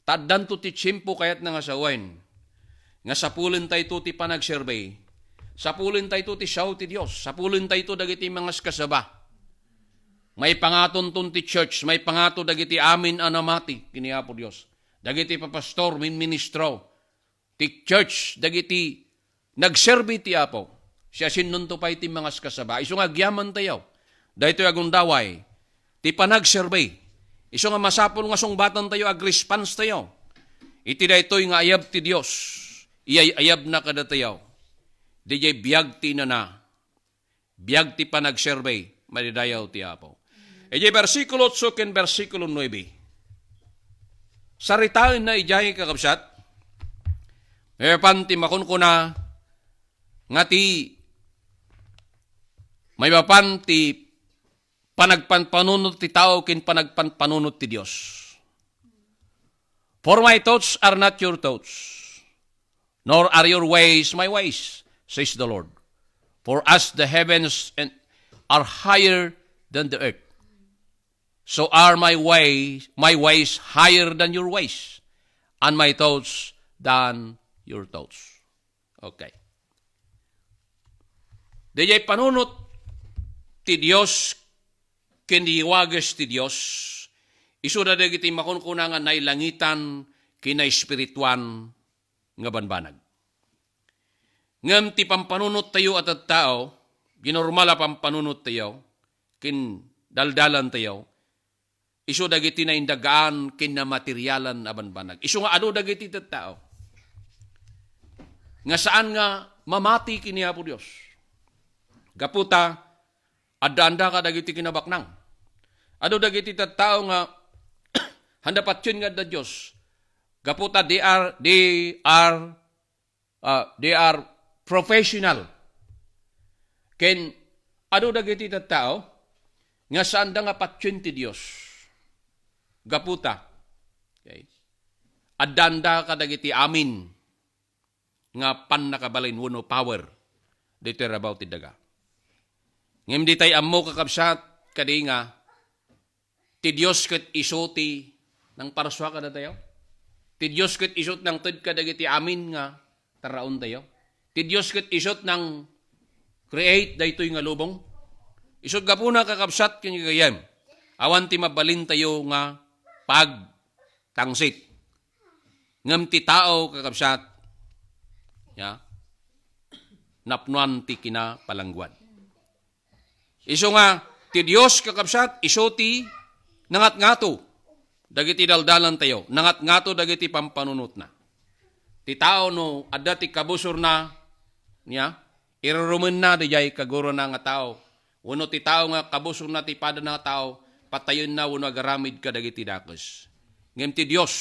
Taddan to ti tsimpo kayat nga sawain. Nga sapulin tayo ti panagsurvey. Sapulin tayo ti siyaw ti Diyos. Sapulin tayo dagiti mga kasaba. May pangaton ton ti church. May pangato dagiti amin anamati. Kiniya po Diyos. Dagiti papastor, ministro. Ti church, dagiti nagserbi ti apo. Siya sinunto pa iti mga kasaba. Iso nga agyaman tayo. Dahito agundaway. Ti panagserbi. Iso nga masapol nga sungbatan tayo, ag-response tayo. Iti daytoy nga ayab ti Diyos. Iyay ayab na kada tayo. Dijay biyag ti na. Biyag ti panagserbi. Malidayaw ti apo. Ijay versikulo 8 ken versikulo 9. Saritain na ijay kakabsat. Epan ti makunkuna nga ti may mapan ti panagpanpanunot ti tao ken panagpanpanunot ti Dios. For my thoughts are not your thoughts, nor are your ways my ways, says the Lord. For as the heavens are higher than the earth, so are my ways higher than your ways, and my thoughts than your thoughts. Okay. Diyay panunot ti Dios kiniwagas ti Dios isu da dagiti makunkuna nga nailangitan kinay spirituan nga banbanag. Ngam ti pampanunot tayo at tao, ginormala pampanunot tayo, kin daldalan tayo, isu dagiti na indagaan kin na materyalan a banbanag. Isu nga ado dagiti tao. Nga saan nga mamati kiniya po Diyos. Gaputa, adda-anda ka dagiti kinabaknang. Ado dagiti tao nga handapat yun nga da Diyos. Gaputa, they are professional. Ken ado dagiti tao nga saan da nga patyon ti Diyos. Gaputa. Okay. Adda-anda ka dagiti amin nga pan nakabalin wano power dito about ti daga. Ngem di tay ammo kakabsat kadi nga ti Dios ket isuti nang paraswa kada tayo. Ti Dios ket isut nang ted kadagiti amin nga taraon tayo. Ti Dios ket isut nang create daytoy nga lubong. Isut gapuna kakabsat ken gayem. Awan ti mabalin tayo nga pag tangsit. Ngem ti tao kakabsat ya, napnuan ti kina palangguan. Iso nga, ti Diyos kakabsat, iso ti nangat-ngato. Dagiti daldalan tayo. Nangat-ngato dagiti pampanunot na. Ti tao no, adda ti kabusor na, niya, irurumin na di jay kaguro na nga tao. Uno ti tao nga kabusor na ti pada na tao, patayon na uno agaramid ka dagiti dakes. Ngem ti Diyos,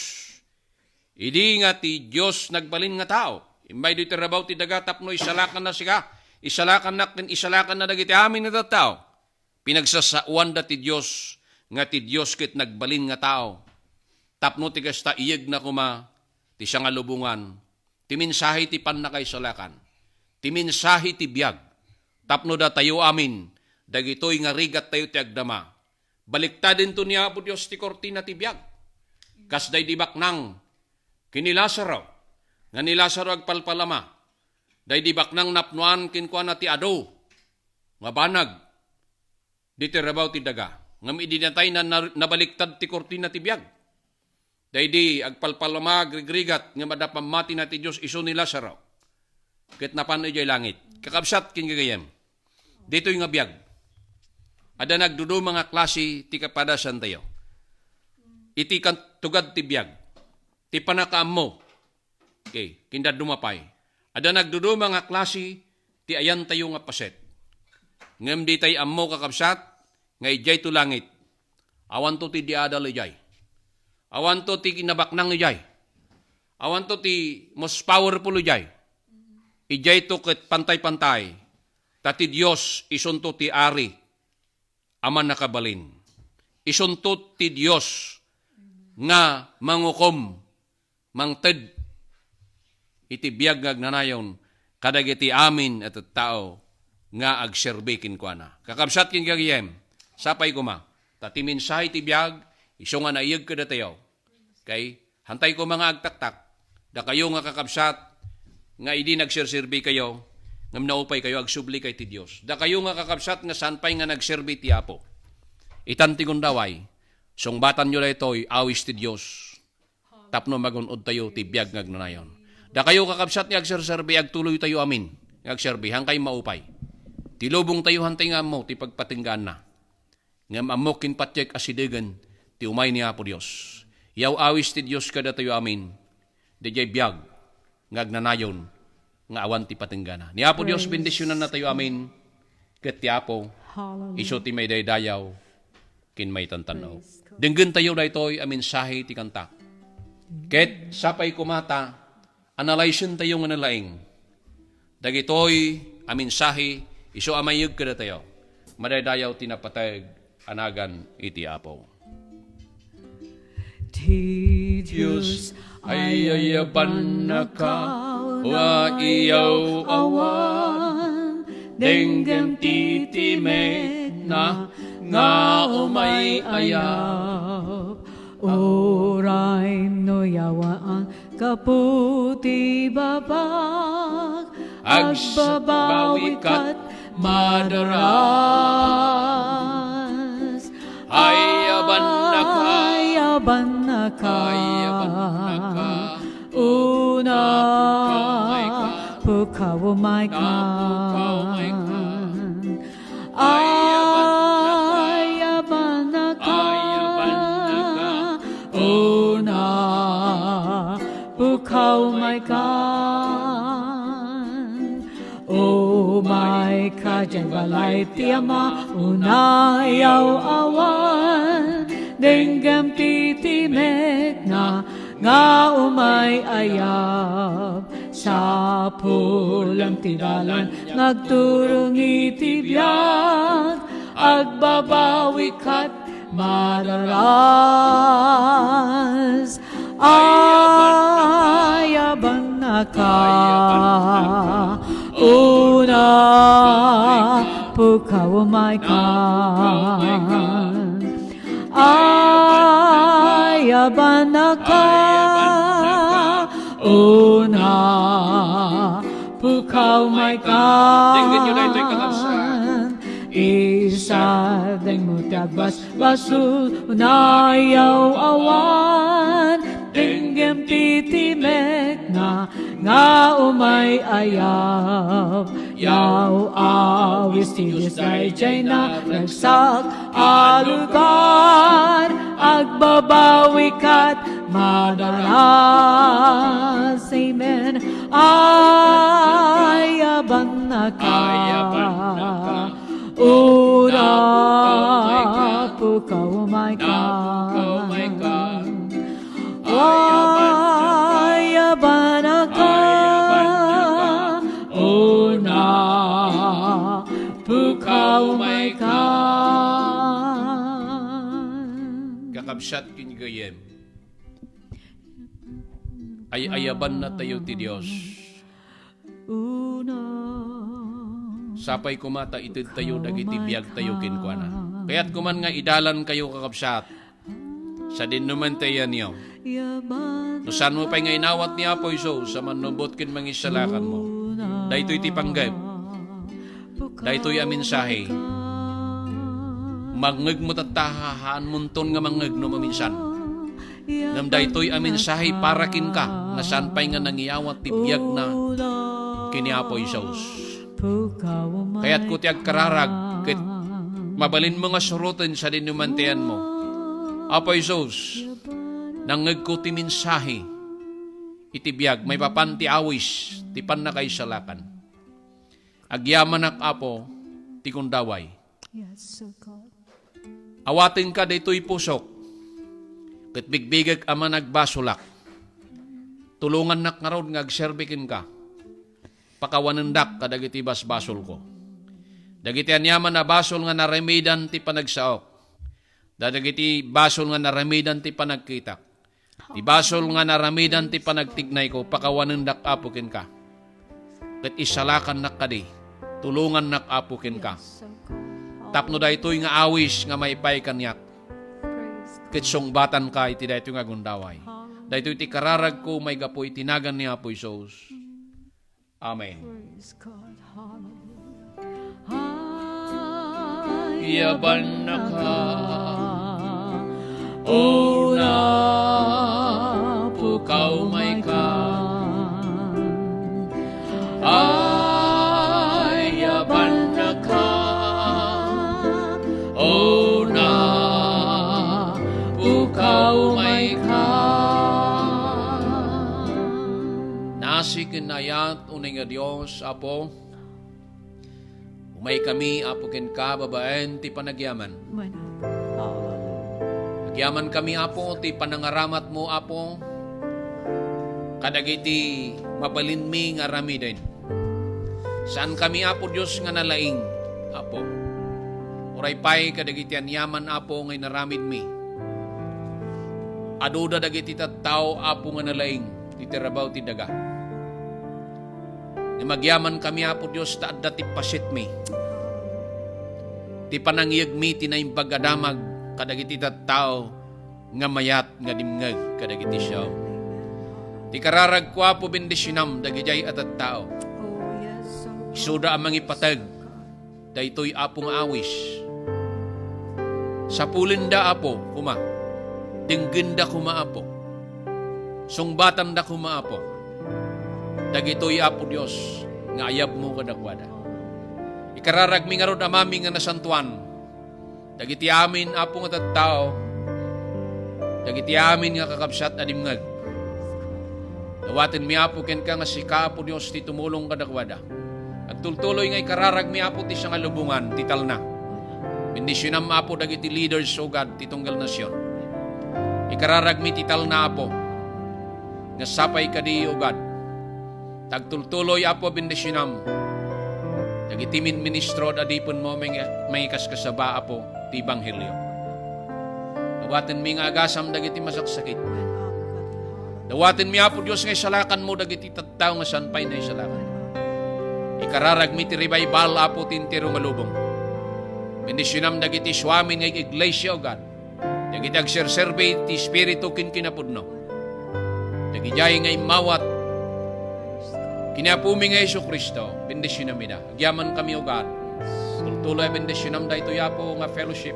idi nga ti Diyos nagbalin nga tao. Imbay dito rabaw ti dagatap no isalakan na siya. Isalakan na dagiti amin na tao. Pinagsasauan da ti Diyos nga ti Diyos ket nagbalin nga tao. Tapno ti kasta iyeg na kuma ti siya nga lubungan. Ti mensahe ti panakay salakan. Ti mensahe ti biyag. Tapno da tayo amin. Dagitoy nga rigat tayo ti agdama. Baliktadin to niya po Diyos ti kortina ti biyag. Kasday di baknang kini Lazaro, nga ni Lazaro agpalpalama, day di baknang napnuan kinkwa na ti ado, nga banag, di tirabaw ti daga, ngam idinatay na nabaliktad ti kortina ti biyag. Day di agpalpalama agrigrigat, nga madapamati na ti Diyos iso ni Lazaro. Ket napan ijay langit. Kakabsat kin gagayem. Dito'y nga biyag. Ada nagdudo mga klase ti kapadasan tayo. Iti kan tugad ti biyag. Ti panakaam mo. Okay, kinda dumapay. Ada nagdudo mga klase ti ayan tayo nga paset. Ngem di tay ammo kakabsat nga ijay to langit. Awan to ti diadal ijay. Awan to ti kinabaknang ijay. Awan to ti most powerful ijay. Ijay to ket pantay-pantay. Tati Dios isunto ti ari. Aman nakabalin. Isunto ti Dios nga mangukom, mangted. Iti biyag ngagnanayon, kadagiti amin at tao nga agserbi kinkwana. Kakabsat kin gagiyem, sapay kuma. Tati mensahe ti biyag, iso nga naiyag kada tayo. Kay, hantay ko mga agtaktak, da kayo nga kakabsat, nga idi nagsirsirbi kayo, ngam naupay kayo agsubli kay ti Dios. Da kayo nga kakabsat nga sanpay nga nagsirbi ti Apo. Itanti kong daway, sungbatan nyo na ito'y awis ti Dios. Tapno magunod tayo ti biyag ngagnanayon. Da kayo kakabsat nga agsirsirbi, agtuloy tayo amin. Agserbi, hangkay maupay. Ti lubong tayo hantay nga mo, ti pagpatinggaan na. Ngam amok kinpatyek asidegan, ti umay ni Apo Dios. Yaw awis ti Dios kada tayo amin. Di jay biyag, ngagnanayon, nga awan ti patinggana. Ni Apo Dios, bendisyonan na tayo amin. Ket ti Apo, iso ti may daydayaw, kin may tantanaw. Denggen tayo da ito'y aminsahe ti kanta. Ket sapay kumata, analysin tayo nga nalaing. Dagitoy aminsahe, iso amayag kada tayo. Madaydayaw tinapatag, anagan iti Apo. Ti Diyos ay ayaban na ka, wa iyaw awan, denggem titimek na, nga umay ayap. Oray no yawaan kaputi babag, agbabawi kat madaras. Ayaban na ka, Ayaban na ka, una pukawamay ka, ayaban na ka, una pukawamay ka. O may kajang balay ti ama, unayaw awan, denggam titimek na, nga umay ayab. Sa pulang tidalan, nagturong itibiyag, agbabawi kat mararas. Ayaban na ka, una pukawamay ka. Ayaban na ka, una pukawamay ka. Denggen nyo na ito'y kakabsat. Isa deng mutagbas basul, unayaw awan, denggem titimek na, nga umay ayab. Yaw awis ti Diyos dayjay na, nagsak alugar, agbabawi kat madalas. Amen. Ayaban na ka, una pukawamay ka. Ayaban na ka, una pukawamay ka. Kakabsat kinigayem. Ay ayaban na tayo ti Dios. Una Sapay kumata itid tayo dagiti biyag tayo kinkwana. Kaya't kuman nga idalan kayo kakabsat. sa dinumantayan niyo. No saan mo pa nga inawat ni Apo Isos sa manubot kin mangisalakan mo. Dahito'y tipanggap. Dahito'y aminsahe. Mangeg mo tatahaan munton nga mangeg no maminsan. Ngam dahito'y aminsahe para kin ka nga saan pa'y nga nangyawat tibiyag na kini Apo Isos. Kaya't ko tiyag kararag ket mabalin mo nga surutin sa dinumantayan mo. Apo Isos, nangeg ko ti mensahe itibiyag may papanti awis ti panakay salakan. Agyaman ak Apo ti kundaway. Yes, O God. Awatin ka dito'y pusok ket bigbigag ama nagbasulak. Tulungan nak nga rod nga agserbikin ka. Pakawanendak kadagiti basbasol ko. Dagiti anyaman na basol nga naremidan ti panagsaok. Dagiti basol nga naremidan ti panagkitak. Ti basol nga naramidan ti panagtignay ko, pakawanendak apukin ka. Ket isalakan nak kadi, tulungan nak apukin ka. Tapno daytoy nga awis nga maipay kanyak. Ket sungbatan ka iti daytoy nga gundaway. Daytoy ti kararag ko may gapoy tinagan ni Apo Isos. Amen. Praise God. Hallelujah. Yaban na ka, o na pukaw may ka. Ay, yaban na ka, o na pukaw may ka. Nasi kinayat unay nga Diyos, Apo, umay kami, Apo ken ka, babaen, ti panagyaman. Nagyaman kami, Apo, ti panangaramat mo, Apo, kadagiti mabalin mi nga ramiden. Saan kami, Apo Diyos, nga nalaing, Apo. Uray pay kadagiti anyaman, Apo, ngay naramid mi. Aduda dagiti tattao, Apo, nga nalaing, ti tirabaw ti daga. Nga magyaman kami, Apo Diyos, taadda ti pasit mi. Ti panangyag mi, tinaimbag adamag, kadagiti tattao, nga mayat, nga dimngag, kadagiti siyaw. Ti kararag ko, Apo, bendisyonam, dagijay at tattao. Isuda ang mangipatag, daytoy Apo nga awis. Sa pulinda, Apo, kuma, dinggenda kuma, Apo. Sungbatan da kuma, Apo. Dagitoy, Apo Diyos, nga ayab mo kadakwada. Ikararag mi nga rod amami nga nasantuan. Dagiti amin, Apo nga tattao, dagiti amin nga kakabsat adimngag. Dawatin mi, Apo, ken ka nga sika, Apo Diyos, ti tumulong kadakwada. At tultuloy nga ikararag mi, Apo, ti siya nga lubungan, ti talna. Bendisyonam, Apo, dagiti leaders, O God, ti tunggal nasyon. Ikararag mi, ti talna, Apo, nga sapay kadi, O God. Tagtultuloy, Apo, bendisyonam. Dagiti ministro at adipon mo, may kaskasaba, Apo, ti Ebanghelyo. Dawatin mi nga agasam, dagiti masaksakit. Dawatin mi, Apo Diyos, nga isalakan mo, dagiti tattao nga sanpay na isalakan. Ikararag mi ti revival, Apo, tintiro nga lubong. Bendisyonam dagiti swami nga iglesia, O God. Dagiti agserserbe ti Espiritu kin kinapudno. Dagijay nga imawat kinapumi nga Yesu Kristo. Bendisyonam ida. Agyaman kami, O God. Tultuloy bendisyonam da ito yapo nga fellowship.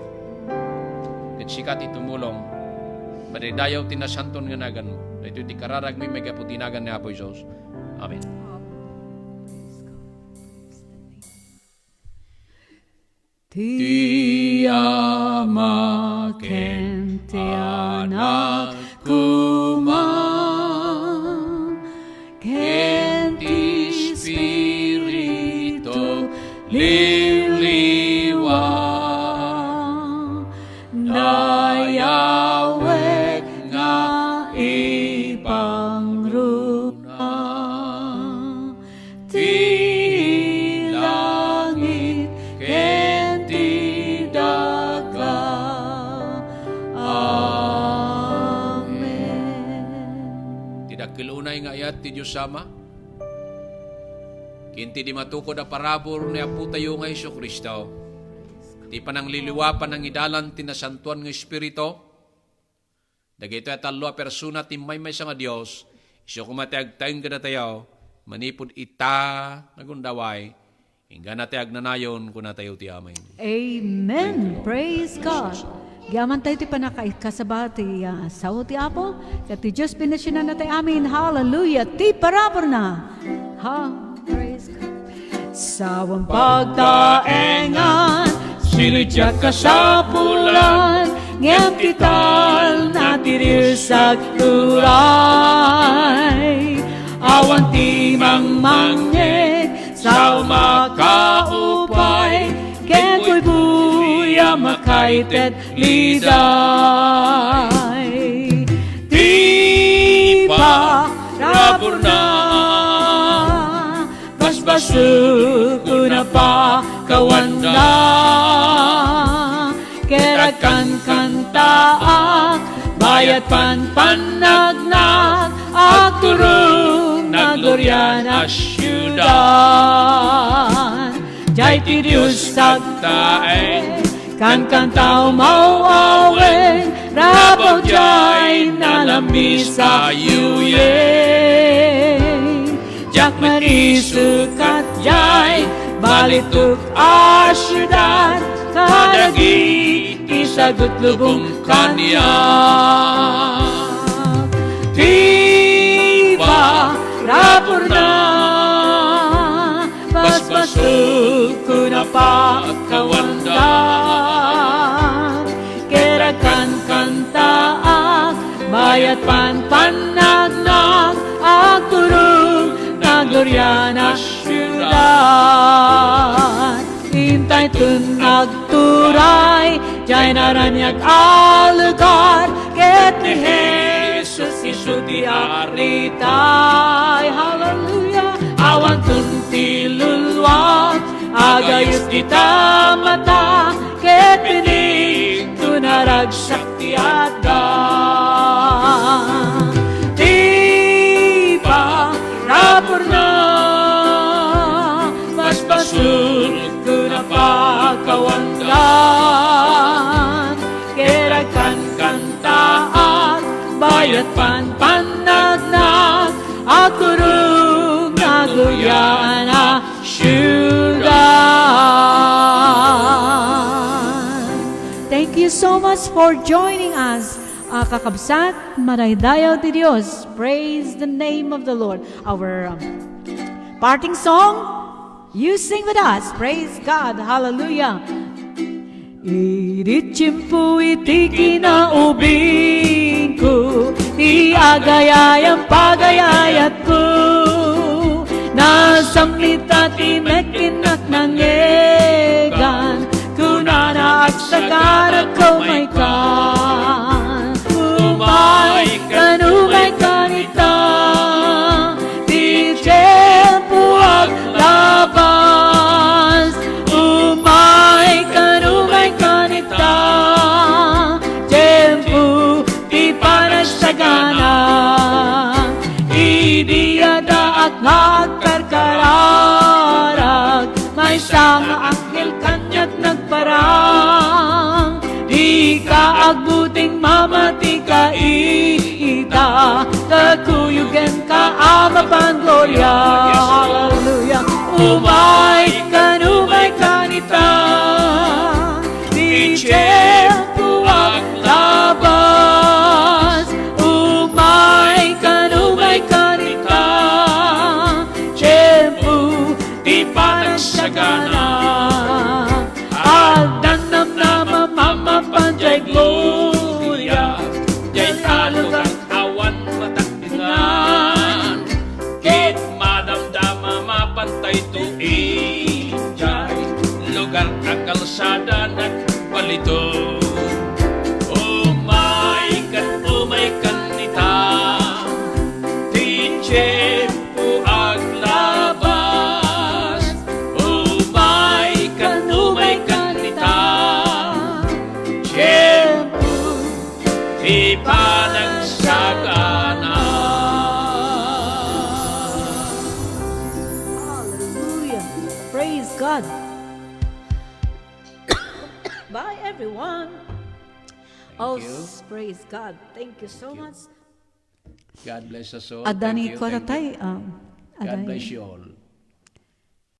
Ket sikat itumulong. Madidayaw tinasanton nga nagan mo. Dito ti kararag mi megapo tinagan ni Apo Isos. Amen. Ti ama ken ti anak kuma ken ti Espiritu liliwa nayawek nga ipangruna ti langit ken ti daga. Amen. Tidak kilunay nga ayat ti Diyos sama. Kinti di matukod a parabor ni Apo tayo nga Iso Kristo. Ti panangliliwapan ng idalan tinasantuan ng Espiritu. Dagito at alwa persona timay may nga Dios. Isyo kumatayag tayong kada tayo. Manipod ita nagundaway. Hingga na tayag nanayon kung natayo ti amin. Amen. Praise God. Giaman tayo ti panakaikasabati sao ti Apo. Kat ti Diyos pinasyonan na tayo amin. Hallelujah. Ti parabor na. Praise God. Sawang pagtaengan, silidyak ka sa pulan, ngem tital na tirisag turay. Awan ti mangmangnek, sa makaupay, ken ko'y buya makaitet liday. Di pa rabor na, basbasuk na pa kawanda, kerakan kantaak, bayat panpanagnak, at turong nagloryan at syudan. Jai ti Diyos sagtaeng, kan kantaw mauawen, rabaw jay nalami sa yuyen. Jak manisukat jay, balituk a syudad, kadagi isagut lubong kanya. Tiba rapor na, basbasuk ko na pa kawanda, kerakan kantaak, bayat panpanagnak, ak turong naglorya na syudad. Hintay tunag turay, jay naranyag alugar, ket ni Jesus isu di aritay. Hallelujah. Awan tunti lulwat, agayos di tamata, ket pinig tunarag sakti ada. Tiba rapor na, basbasul kuna pagkawandan, kerakan kantaat, bayat panpanagnak, at turong naglorya na syudad. Thank you so much for joining us. Kakabsat, maraydayaw ti Diyos. Praise the name of the Lord. Our parting song, you sing with us. Praise God. Hallelujah. Iritsimpu iti kinaubing ko, ti agayayang pagayayat ko, nasamlita ti mekinak nangegan, kunana at sakarat ko may kan. Umay kanita, ti tiyempo at labas. Umay kanita, tiyempo ti panasagana. Idiyada at nagkarkararag, may sama anghel kanya't nagparang. Di ka agbuting mamati ka ita, kakuyugan ka ama pan gloria. Hallelujah. Umay kanita, di tiyempo ang labas. Umay kanita, tiyempo di panasagana. Agdanam na mamapan jay gloria, jay alugang awan matakdinan, kit madamdama mapantay tuin, jay lugar kakalsada nagpalito. Umay kanita, di tiyempo aglabas. Umay kanita, tiyempo di panagsagana. Hallelujah. Praise God. Bye everyone. Oh, you. praise God. Thank you so much. God bless us all. Adani Thank you, ko thank you. tatay. God bless you all.